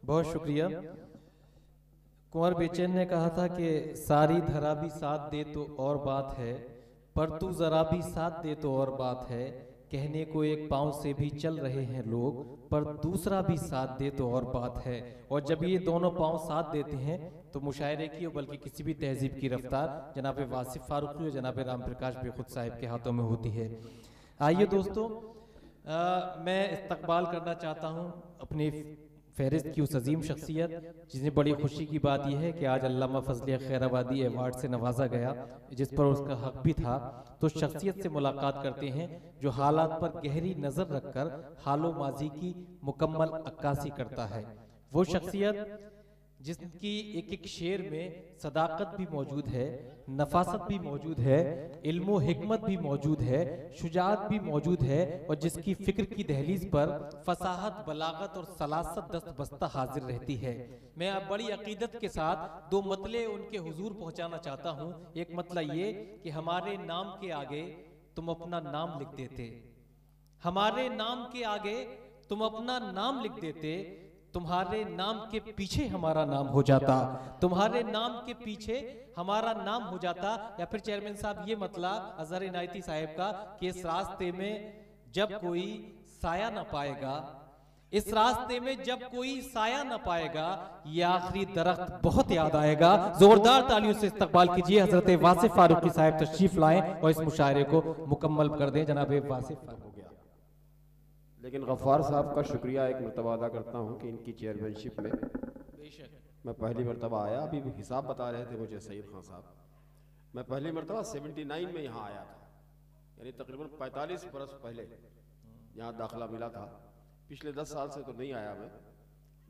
बहुत शुक्रिया। कुंवर बेचैन ने कहा था कि सारी धरा भी साथ दे तो और बात है, पर तू जरा भी साथ दे तो और बात है। कहने को एक पाँव से भी चल रहे हैं लोग, पर दूसरा भी साथ दे तो और बात है। और जब ये दोनों पाँव साथ देते हैं तो मुशायरे की और बल्कि किसी भी तहजीब की रफ्तार जनाब वासिफ फारूकी और जनाब राम प्रकाश बेखुद साहिब के हाथों में होती है। आइए दोस्तों, मैं इस्तकबाल करना चाहता हूँ अपनी फहरिस्त की उस अजीम शख्सियत जिसने बड़ी खुशी की बात यह है कि आज अल्लामा फजल खैराबादी अवार्ड से नवाजा गया, जिस पर उसका हक भी था। तो शख्सियत से मुलाकात करते हैं जो हालात पर गहरी नज़र रखकर हालो माजी की मुकम्मल अक्कासी करता है। वो शख्सियत जिसकी एक एक शेर में सदाकत भी मौजूद है, नफासत भी मौजूद है, इल्मो हिकमत भी मौजूद है, शुजाअत भी मौजूद है, और जिसकी फिक्र की दहलीज पर फसाहत, बलागत और सलासत दस्त बस्ता हाजिर रहती है। मैं अब बड़ी अकीदत के साथ दो मतले उनके हुजूर पहुंचाना चाहता हूं। एक मतला ये कि हमारे नाम के आगे तुम अपना नाम लिख देते, हमारे नाम के आगे तुम अपना नाम लिख देते, तुम्हारे नाम के पीछे हमारा नाम हो जाता, तुम्हारे नाम के पीछे हमारा नाम हो जाता। या फिर चेयरमैन साहब ये मतला अजहर इनायती साहब का कि इस रास्ते में जब कोई साया ना पाएगा, इस रास्ते में जब कोई साया ना पाएगा, ये आखिरी दरख्त बहुत याद आएगा। जोरदार तालियों से इस्तकबाल कीजिए हजरत वासिफ फारूकी साहब तशरीफ लाएं और इस मुशायरे को मुकम्मल कर दें। जनाब वासिफ हो गया, लेकिन गफ्फार साहब का शुक्रिया एक मरतबा अदा करता हूँ कि इनकी चेयरमैनशिप में मैं पहली मरतबा आया। अभी भी हिसाब बता रहे थे मुझे सईद खान साहब, मैं पहली मरतबा 79 में यहाँ आया था, यानी तकरीबन 45 बरस पहले यहाँ दाखिला मिला था। पिछले 10 साल से तो नहीं आया मैं,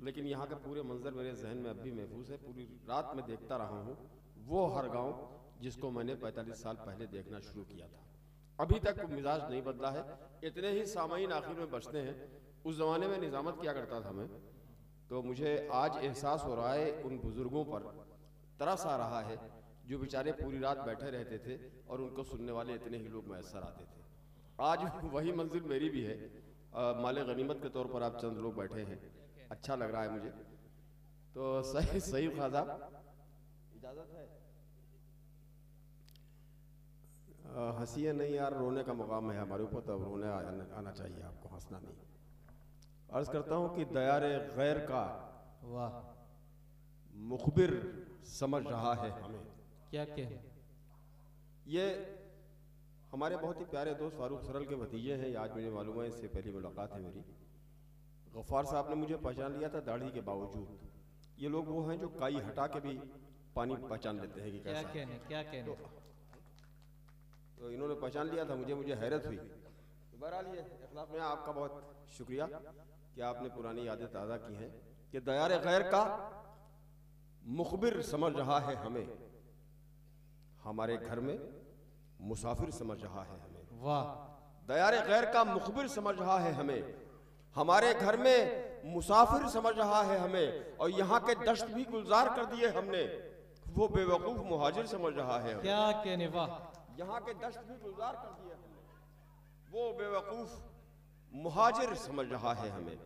लेकिन यहाँ के पूरे मंजर मेरे जहन में अब भी महफूज है। पूरी रात में देखता रहा हूँ वो हर गाँव जिसको मैंने 45 साल पहले देखना शुरू किया था। अभी तक मिजाज नहीं बदला है। इतने ही सामाईन आखिर में बचते हैं। उस ज़माने में निज़ामत किया करता था मैं, तो मुझे आज एहसास हो रहा है उन बुज़ुर्गों पर, तरस आ रहा है जो बेचारे पूरी रात बैठे रहते थे और उनको सुनने वाले इतने ही लोग मैसर आते थे। आज वही मंजिल मेरी भी है। माले गनीमत के तौर पर आप चंद लोग बैठे हैं, अच्छा लग रहा है मुझे। तो सही खासा इजाज़त है? हंसिए नहीं यार, रोने का मुकाम है हमारे ऊपर, तो रोने आना चाहिए आपको, हंसना नहीं। अर्ज करता हूँ कि दयारे गैर का वाह मुखबिर समझ रहा है हमें। क्या कह, ये हमारे बहुत ही प्यारे दोस्त फारूक सरल के भतीजे हैं। आज मुझे मालूम है, इससे पहली मुलाकात है मेरी। गफ्फार साहब ने मुझे पहचान लिया था दाढ़ी के बावजूद। ये लोग वो हैं जो काई हटा के भी पानी पहचान लेते हैं कि कैसा है। क्या कहने तो इन्होंने पहचान लिया था मुझे हैरत हुई। बहरहाल ये इखलाक में आपका बहुत शुक्रिया कि आपने पुरानी यादें ताज़ा की हैं कि दयारे गैर का मुखबिर समझ रहा है हमें, हमारे घर में मुसाफिर समझ रहा है हमें। वाह, दयारे गैर का मुखबिर समझ रहा है हमें, हमारे घर में मुसाफिर समझ रहा है हमें। और यहाँ के दश्त भी गुलजार कर दिए हमने, वो बेवकूफ मुहाजिर समझ रहा है हमें। क्या कहने, वाह। यहाँ के दश्त भी गुलजार कर दिए हमने, वो बेवकूफ मुहाजिर समझ रहा है हमें।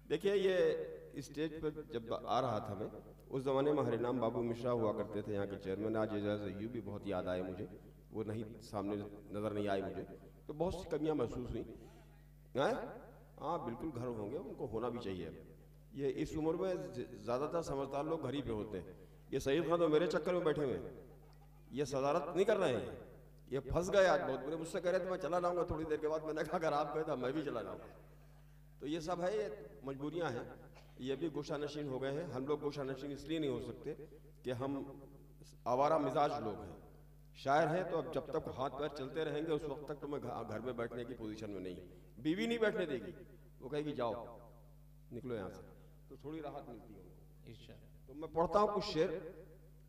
देखिए, ये स्टेज पर जब आ रहा था मैं, उस ज़माने में हरिनाम बाबू मिश्रा हुआ करते थे यहाँ के चेयरमैन। आज एजाज अय्यूब भी बहुत याद आए मुझे, वो नहीं सामने नज़र नहीं आई मुझे, तो बहुत सी कमियाँ महसूस हुई। हाँ बिल्कुल, घर होंगे, उनको होना भी चाहिए। ये इस उम्र में ज़्यादातर समझदार लोग घर ही पे होते हैं। ये सईद खान तो मेरे चक्कर में बैठे हुए हैं, ये सदारत नहीं कर रहे हैं, ये फंस गए। आज बहुत बुरे मुझसे कह रहे थे मैं चला जाऊँगा थोड़ी देर के बाद, मैंने कहा अगर आप गए तो मैं भी चला जाऊँगा। तो ये सब है, ये मजबूरियाँ हैं। ये भी गोशा नशीन हो गए हैं। हम लोग गोशा नशीन इसलिए नहीं हो सकते कि हम आवारा मिजाज लोग हैं, शायर हैं। तो अब जब तक हाथ पैर चलते रहेंगे उस वक्त तक तो मैं घर में बैठने की पोजीशन में नहीं। बीवी नहीं बैठने देगी, वो कहेगी जाओ निकलो यहाँ से, तो थोड़ी राहत मिलती है उनको। तो मैं पढ़ता हूँ कुछ शेर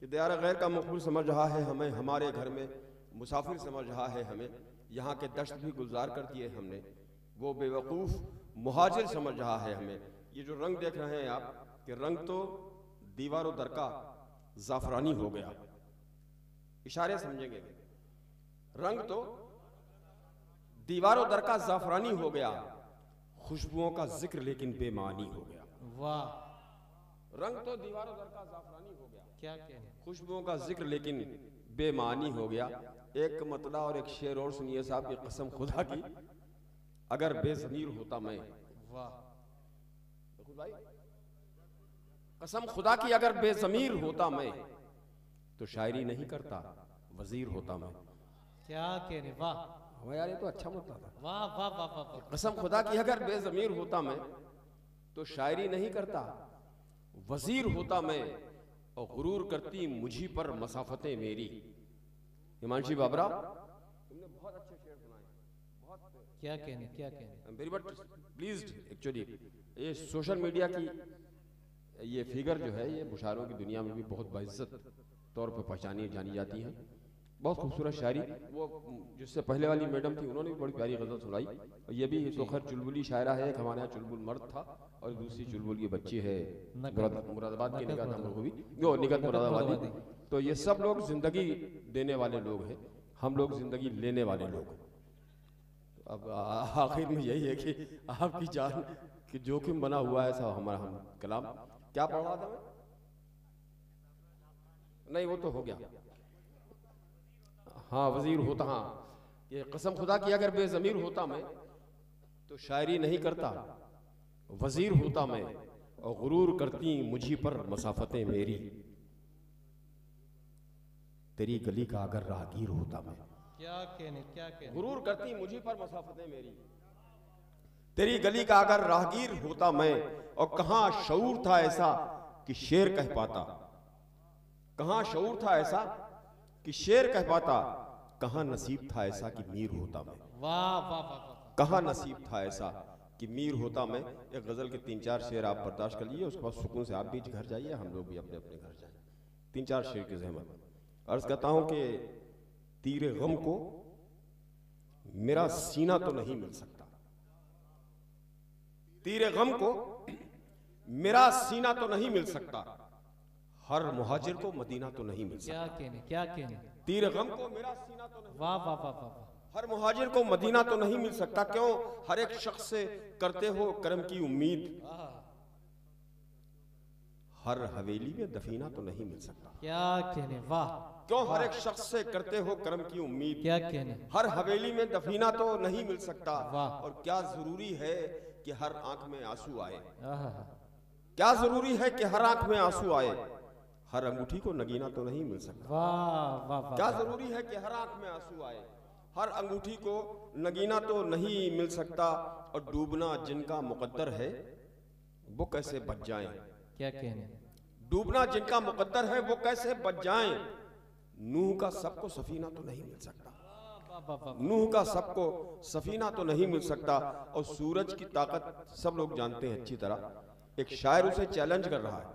कि दयारे गैर का मुखबिर समझ रहा है हमें, हमारे घर में मुसाफिर समझ रहा है हमें। यहाँ के दश्त भी गुलजार कर दिए हमने, वो बेवकूफ़ मुहाजिर समझ रहा है हमें। ये जो रंग देख रहे हैं आप, कि रंग तो दीवारों दर का जाफरानी हो गया। इशारे समझेंगे, रंग तो दीवारों दर का जाफरानी हो गया, खुशबुओं का जिक्र लेकिन बेमानी हो गया। वाह, रंग तो दीवारों दर का जाफरानी हो गया, क्या कहने, खुशबुओं का जिक्र लेकिन बेमानी हो गया। एक मतला और एक शेर और सुनिए साहब की कसम खुदा की, अगर बेज़मीर होता मैं, वाह, देखो भाई, कसम खुदा की अगर बेज़मीर होता मैं तो शायरी नहीं करता, वजीर होता मैं। क्या कहने, वाह वाह यार, ये तो अच्छा मतला था। वाह वाह वाह वाह वाह। कसम खुदा की अगर बेज़मीर होता मैं तो शायरी नहीं करता, वजीर होता मैं, और गुरूर करती मुझी पर मसाफतें मेरी। हिमांशी बाबरा, तुमने बहुत अच्छे शेर सुनाए, बहुत। क्या कहने, क्या कहने, I am very much pleased actually. ये सोशल मीडिया की ये फिगर जो है, ये मुशायरों की दुनिया में भी बहुत बाइज्जत तौर पर पहचानी जानी जाती है। बहुत खूबसूरत शायरी, वो जिससे पहले वाली मैडम थी उन्होंने भी बड़ी प्यारी गज़ल सुनाई। और ये भी तो खैर चुलबुली शायरा है, एक हमारे यहाँ चुलबुल मर्द था और दूसरी चुलबुल की बच्ची है मुरादाबाद की निगात हम भी जो निगत मुरादाबादी। तो ये सब लोग जिंदगी देने वाले लोग हैं, हम लोग जिंदगी लेने वाले लोग। अब आखिर में यही है कि आपकी जान कि जोखिम बना हुआ है ऐसा हमारा हम कलाम। क्या पढ़ रहा था मैं? नहीं, वो तो हो गया। हाँ, वजीर होता, हाँ, ये कसम खुदा की अगर बेज़मीर होता मैं तो शायरी नहीं करता, वजीर होता मैं, और गुरूर करती मुझी पर मसाफतें मेरी। तेरी गली का अगर राहगीर होता मैं, क्या कहने, क्या कहने, गुरूर करती मुझी पर मसाफतें मेरी। तेरी गली का अगर राहगीर होता मैं, और कहाँ शऊर था ऐसा कि शेर कह पाता, कहाँ शऊर था ऐसा कि शेर कह पाता, कहाँ नसीब था ऐसा कि मीर होता मैं। वाह वाह वाह वाह, कहाँ नसीब था ऐसा कि मीर होता मैं। एक गजल के 3-4 शेर आप बर्दाश्त कर लीजिए, उसके बाद सुकून से आप भी घर जाइए, हम लोग भी अपने अपने घर जाएं। 3-4 शेर की जहमत अर्ज करता हूं कि तीरे गम को मेरा सीना तो नहीं मिल सकता, तीरे गम को मेरा सीना तो नहीं मिल सकता, हर मुहाजिर को मदीना तो नहीं मिल सकता। क्या कहने, क्या कहने, तीरे गम को मेरा सीना तो नहीं, वाह वाह वाह वाह, हर मुहाजिर को मदीना तो नहीं मिल सकता। क्यों हर एक शख्स से करते हो करम की उम्मीद, हर हवेली में दफीना तो नहीं मिल सकता। क्या कहने, वाह, क्यों हर एक शख्स से करते हो करम की उम्मीद, क्या कहने, हर हवेली में दफीना तो नहीं मिल सकता। वाह। और क्या जरूरी है कि हर आंख में आंसू आए, आहा, क्या जरूरी है कि हर आंख में आंसू आए, हर अंगूठी को नगीना तो नहीं मिल सकता। वाह वाह वाह, क्या जरूरी है कि हर आंख में आंसू आए, हर अंगूठी को नगीना तो नहीं मिल सकता। और डूबना जिनका मुकद्दर है वो कैसे बच जाएं, क्या कहने, डूबना जिनका मुकद्दर है वो कैसे बच जाएं। नूह का सबको सफीना तो नहीं मिल सकता, वाह वाह वाह, नूह का सबको सफीना तो नहीं मिल सकता। और सूरज की ताकत सब लोग जानते हैं अच्छी तरह। एक शायर उसे चैलेंज कर रहा है,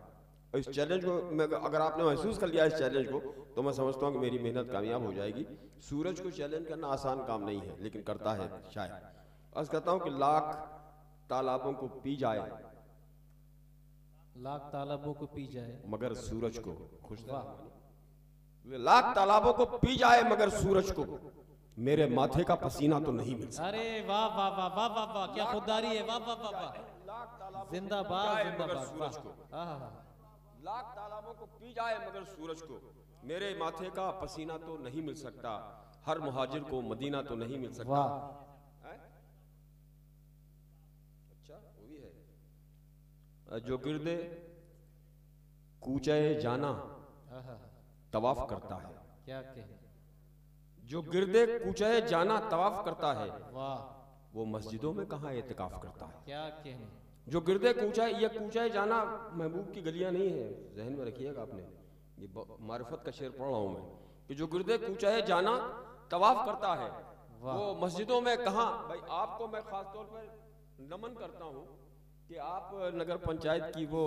और इस चैलेंज को अगर आपने महसूस कर लिया इस चैलेंज को, तो मैं समझता हूँ कि मेरी मेहनत कामयाब हो जाएगी। सूरज को चैलेंज करना आसान काम नहीं है, लेकिन करता है शायर। अर्ज करता हूँ कि लाख तालाबों को पी जाए, लाख तालाबों को पी जाए, मगर सूरज को खुश वाह, लाख तालाबों को पी जाए मगर सूरज को मेरे माथे का पसीना तो नहीं मिल सकता। अरे वाह वाह वाह वाह वाह वाह, क्या खुददारी है, वाह वाह वाह वाह, जिंदाबाद जिंदाबाद, सूरज को आहा, लाख तालाबों को पी जाए मगर सूरज को मेरे माथे का पसीना तो नहीं मिल सकता, हर मुहाजिर को मदीना तो नहीं मिल सकता। वाह, अच्छा वो भी है। जो गिरदे कूचे जाना आहा, तवाफ करता है, क्या कहे, जो गिरदे कूचे जाना तवाफ करता है, वाह, वो मस्जिदों में कहाँ एतिकाफ करता है। क्या कहने, जो गिरदे कूचा, ये कूचा जाना महबूब की गलियां नहीं है, जहन में रखिएगा आपने, ये मारिफत का शेर पढ़ रहा हूं मैं, कि जो गिरदे कूचा जाना तवाफ करता है, वो मस्जिदों में कहाँ। भाई आपको मैं खास तौर पर नमन करता हूँ कि आप नगर पंचायत की वो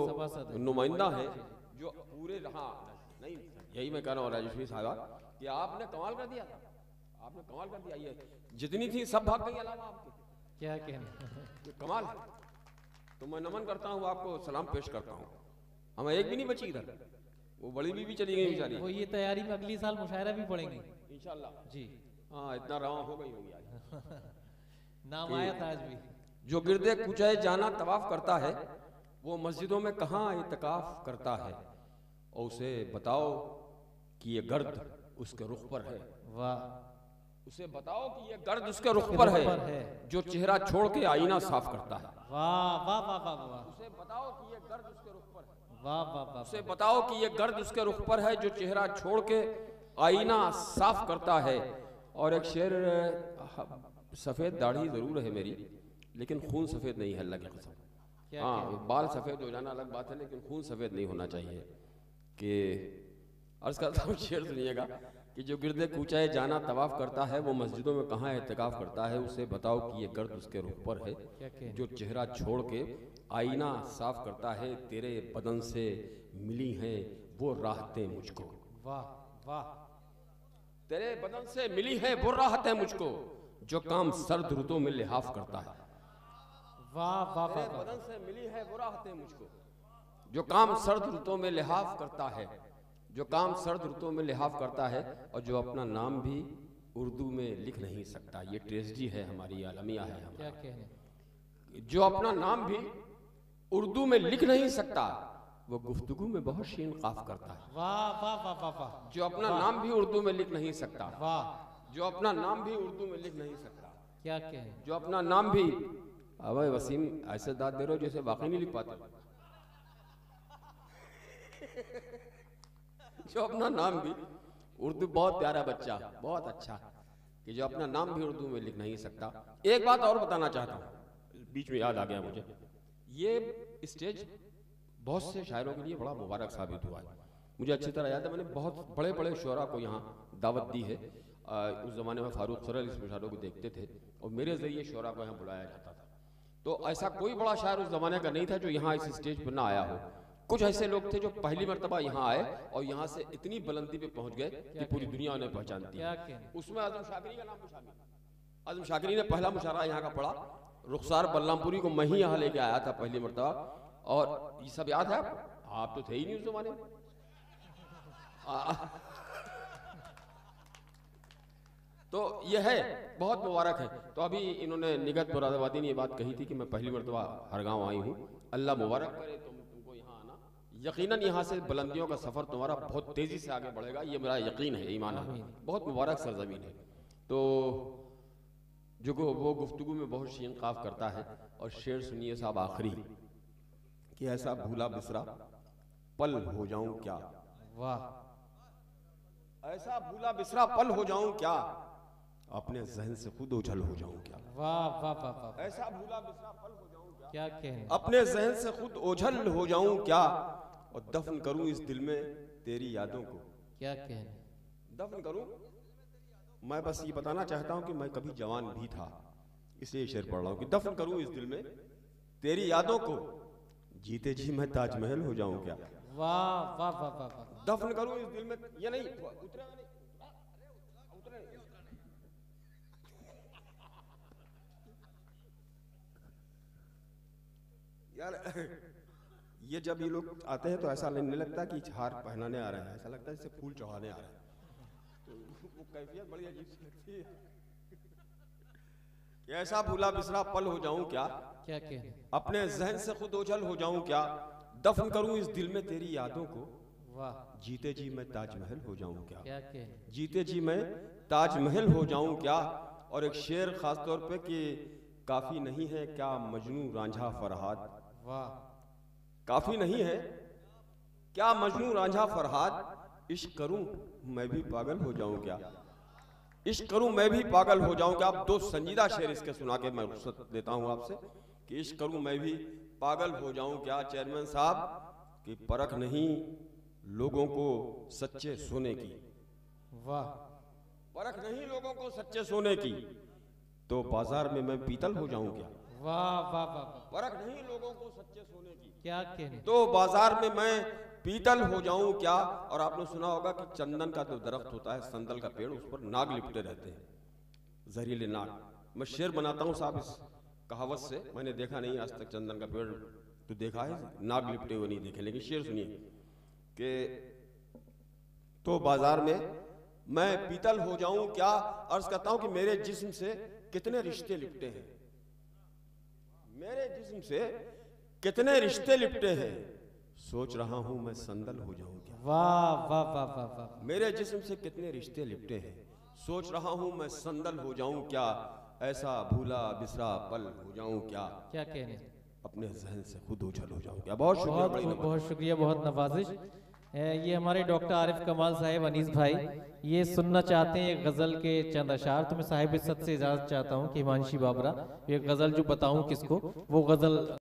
नुमाइंदा है जो पूरे रहा नहीं, यही मैं कह रहा हूँ राजेश्वरी साहबा, कि आपने कमाल कर दिया, आपने कमाल कर दिया। ये जितनी थी सब भाग गई अलावा आपके, क्या कहने, ये कमाल है। तो मैं नमन करता हूँ, आपको सलाम पेश करता हूँ। हमें एक भी नहीं बची इधर, वो बड़ी बीवी चली गई बेचारी। वो ये तैयारी में अगली साल मुशायरा भी पढ़ेंगे इंशाल्लाह जी, हाँ, इतना रवा हो गई होगी आज। नाम आया था आज भी। जो गिरदे कुचाए जाना तवाफ करता है, वो मस्जिदों में कहाँ इत्तिकाफ करता है, और उसे बताओ कि ये गर्द उसके रुख पर है। वाह। उसे बताओ कि ये गर्द उसके रुख पर है जो चेहरा छोड़ के आईना साफ करता है। वाह वाह वाह वाह वाह। उसे बताओ कि ये गर्द उसके रुख पर है। वाह वाह वाह। उसे बताओ कि ये गर्द उसके रुख पर है जो चेहरा छोड़ के आईना साफ करता है। और एक शेर, सफेद दाढ़ी जरूर है मेरी, लेकिन खून सफेद नहीं है, अल्लाह की कसम। हाँ, बाल सफेद हो जाना अलग बात है, लेकिन खून सफेद नहीं होना चाहिए। कि अर्ज करता हूँ, शेर सुनिएगा कि जो गिरदे कूचाए जाना तवाफ करता है वो मस्जिदों में कहाँ इत्तिकाफ करता है। उसे बताओ कि ये गर्द उसके रुख पर है जो चेहरा छोड़ के आईना साफ करता है। तेरे बदन से मिली हैं वो राहतें मुझको। वाह वाह। तेरे बदन से मिली है वो राहतें मुझको जो काम सर्द रुतों में लिहाफ करता है। वाह वाह वाह। तेरे बदन से मिली है वो राहतें मुझको जो काम सर्द रुतों में लिहाफ करता है, जो काम सर्द रुतों में लिहाफ करता है, और जो अपना नाम भी उर्दू में लिख नहीं सकता। ये ट्रेजेडी है हमारी, आलमिया है हमारा। क्या कहने। जो अपना नाम भी उर्दू में लिख नहीं सकता वो गुफ्तगू में बहुत शीन काफ करता है। वाह वाह वाह वाह वाह। जो अपना नाम भी उर्दू में लिख नहीं सकता। वाह। जो अपना नाम भी उर्दू में लिख नहीं सकता। क्या कहने। जो अपना नाम भी, अबे वसीम ऐसे दाद दे रहे हो जैसे वाकई नहीं लिख पाते। जो अपना नाम भी, उर्दू बहुत प्यारा बच्चा, बहुत अच्छा, कि जो अपना नाम भी उर्दू में लिख नहीं सकता। एक बात और बताना चाहता हूँ, बीच में याद आ गया मुझे। ये स्टेज बहुत से शायरों के लिए बड़ा मुबारक साबित हुआ है। मुझे अच्छी तरह याद है, मैंने बहुत बड़े बड़े शुरा को यहाँ दावत दी है। उस ज़माने में फारूक सरल इस मुशारों को देखते थे और मेरे ज़रिए शुरा को यहाँ बुलाया जाता था। तो ऐसा कोई बड़ा शायर उस ज़माने का नहीं था जो यहाँ इस स्टेज पर ना आया हो। कुछ ऐसे लोग थे जो पहली मर्तबा यहाँ आए और यहाँ से इतनी बुलंदी पे पहुँच गए कि पूरी दुनिया उन्हें पहचानती है। उसमें आजम शाकिरी का नाम भी शामिल है। आजम शाकिरी ने पहला मुशारा यहाँ का पढ़ा। रुखसार बल्लामपुरी को मैं ही यहाँ लेके आया था पहली मर्तबा, और ये सब याद है आपको? आप तो थे ही नहीं उस जमाने में। तो ये है, बहुत मुबारक है। तो अभी इन्होंने निगत मुरादाबादी ने ये बात कही थी कि मैं पहली मर्तबा हर गाँव आई हूँ। अल्लाह मुबारक करे तुमको यहाँ आना। यकीनन यहाँ से बुलंदियों का सफ़र तुम्हारा बहुत तेज़ी से आगे बढ़ेगा, ये मेरा यकीन है, ईमान है। बहुत मुबारक सरजमीन है। तो जो वो गुफ्तगू में बहुत शीन काफ करता है। और शेर सुनिए साहब आखिरी, कि ऐसा भूला बिसरा पल हो जाऊं क्या। वाह। ऐसा भूला बिसरा पल हो जाऊं क्या, अपने जहन से खुद ओझल हो जाऊं क्या। वाह वाह वाह वाह। ऐसा भूला बिसरा पल हो जाऊं क्या, क्या कहने। अपने जहन से खुद ओझल हो जाऊं क्या, और दफन करूं इस दिल में तेरी यादों को। क्या कहने। दफन करूं, मैं बस ये बताना चाहता हूं कि मैं कभी जवान भी था, इसलिए शेर पढ़ रहा हूं कि दफन करूं इस दिल में तेरी यादों को, जीते जी मैं ताजमहल हो जाऊं क्या। वाह वाह वाह वाह वाह। दफन करूं इस दिल में, ये नहीं उतरे यार। ये जब ये लोग आते हैं तो ऐसा नहीं लगता कि हार पहनाने आ रहे हैं, ऐसा लगता है जैसे फूल चढ़ाने आ रहे हैं। तो वो कैफियत बड़ी अजीब सी लगती है कि ऐसा भूला बिसरा पल हो जाऊं क्या, क्या कहने। अपने जहन से खुद ओझल हो जाऊं क्या, दफन करूं इस दिल में तेरी यादों को। वाह। जीते जी मैं ताजमहल हो जाऊं क्या। क्या कहने। जीते जी मैं ताजमहल हो जाऊं क्या। और एक शेर खास तौर पे कि काफी नहीं है क्या मजनू रांझा फरहाद। वाह। काफी नहीं है क्या मजनू रांझा फरहाद, इश्क करूं मैं भी पागल हो जाऊं क्या। इश्क करूं मैं भी पागल हो जाऊं क्या। आप दो संजीदा शेर इसके सुना के मैं रुखसत देता हूं आपसे कि इश्क करूं मैं भी पागल हो जाऊं क्या। चेयरमैन साहब की परख नहीं लोगों को सच्चे सोने की। वाह। परख नहीं लोगों को सच्चे सोने की, तो बाजार में मैं पीतल हो जाऊं क्या। वाह वाह वाह। परख नहीं लोगों को सच्चे सोने की, क्या कहने। तो बाजार में मैं पीतल हो जाऊं क्या। और आपने सुना होगा कि चंदन का जो दरख्त होता है, संदल का पेड़, उस पर नाग लिपटे रहते हैं, जहरीले नाग। मैं शेर बनाता हूं साहब इस कहावत से, मैंने देखा नहीं आज तक चंदन का पेड़ तो देखा है, नाग लिपटे हुए नहीं देखे। लेकिन शेर सुनिए कि तो बाजार में मैं पीतल हो जाऊं क्या। अर्ज करता हूं कि मेरे जिस्म से कितने रिश्ते लिपटे हैं, मेरे जिस्म से कितने रिश्ते लिपटे हैं, सोच रहा हूं मैं संदल हो जाऊं क्या। वाह वाह वाह वाह वाह। मेरे जिस्म से कितने रिश्ते लिपटे हैं, सोच रहा हूं मैं संदल हो जाऊं क्या, ऐसा भूला बिसरा पल हो जाऊं क्या, क्या कहने, अपने जहन से खुद उछल हो जाऊं क्या। बहुत शुक्रिया, बड़ी नवाज़िश। बहुत शुक्रिया, बहुत नवाजिश। ये हमारे डॉक्टर आरिफ कमाल साहब अनीस भाई ये सुनना चाहते हैं एक गज़ल के चंद अशार। तो मैं साहिब इज्जत से इजाज़त चाहता हूँ कि हिमांशी बाबरा ये गज़ल जो बताऊँ किसको, वो गज़ल